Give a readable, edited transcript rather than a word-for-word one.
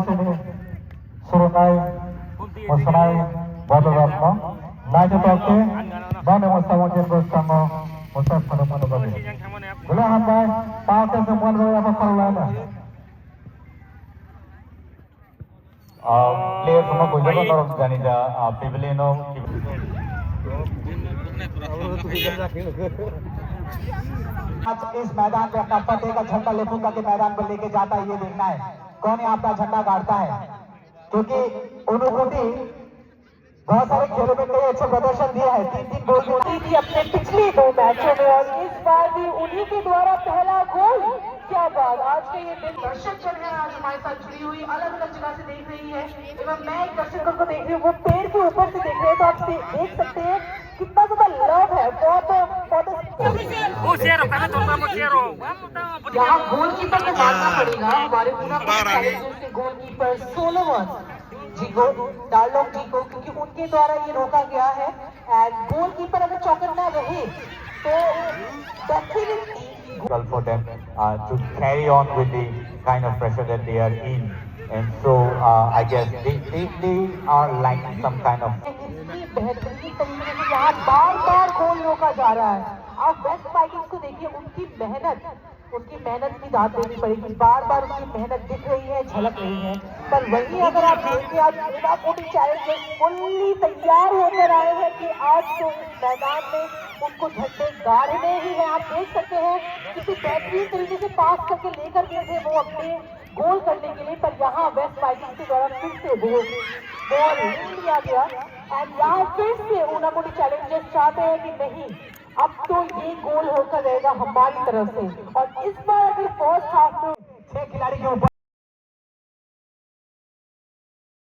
sini Surunai Musanai Badaratno Naja Toke Bane Musamo Jengo Samo Musaf Manu Babi Gula Hambai Pakai semua dulu apa salahnya player semua gujaran orang Janija Pavilion आज इस मैदान पे अपना फतेह का झंडा लेफूंगा के मैदान पर लेके जाता है, ये देखना है कौन यहाँ अपना झंडा गाड़ता है, क्योंकि अनुभूति बहुत सारे खेलों में कई अच्छे प्रदर्शन दिया है। 3-3 गोल थी अपने पिछले 2 मैचों में और इस बार भी उन्हीं के द्वारा पहला गोल। क्या बात, आज के ये दिन दर्शक चल रहे हैं, आज हमारे साथ जुड़ी हुई अलग अलग जगह से देख रही है एवं मैं एक दर्शकों को देख रही हूँ, वो पेड़ के ऊपर से देख रहे हैं, तो आप देख सकते हैं कितना ज्यादा लव है। यहाँ गोलकीपर को मानना पड़ेगा, हमारे पूरा गोलकीपर सोलोमन जी को, डार्लोंग जी को, क्योंकि उनके द्वारा ये रोका गया है। एंड गोलकीपर अगर चौकट ना रहे तो definitely for them to carry on with the kind of pressure that they are in, and so I guess they are like some kind of बेहतरीन तरीके से यहाँ बार-बार गोल रोका जा रहा है। आप वेस्ट वाइकिंग्स को देखिए, उनकी मेहनत की दाद देनी पड़ेगी, बार-बार उनकी मेहनत दिख रही है, झलक रही है। पर वहीं अगर आप देखिए, आज ऊनाकोटी चैलेंजर्स फुल्ली तैयार होकर आए हैं कि आज तो इस मैदान में उनको झंडे गाड़ने ही है। आप देख सकते हैं किसी बेहतरीन तरीके से पास करके लेकर गए थे वो अपने गोल करने के लिए, पर यहाँ वेस्ट वाइकिंग्स के द्वारा फिर से बॉल लिया गया। एंड यहाँ फिर से ऊनाकोटी चैलेंजर्स चाहते हैं कि नहीं, अब तो ये गोल होकर रहेगा हमारी तरफ से। और इस बार अगर फर्स्ट हाफ में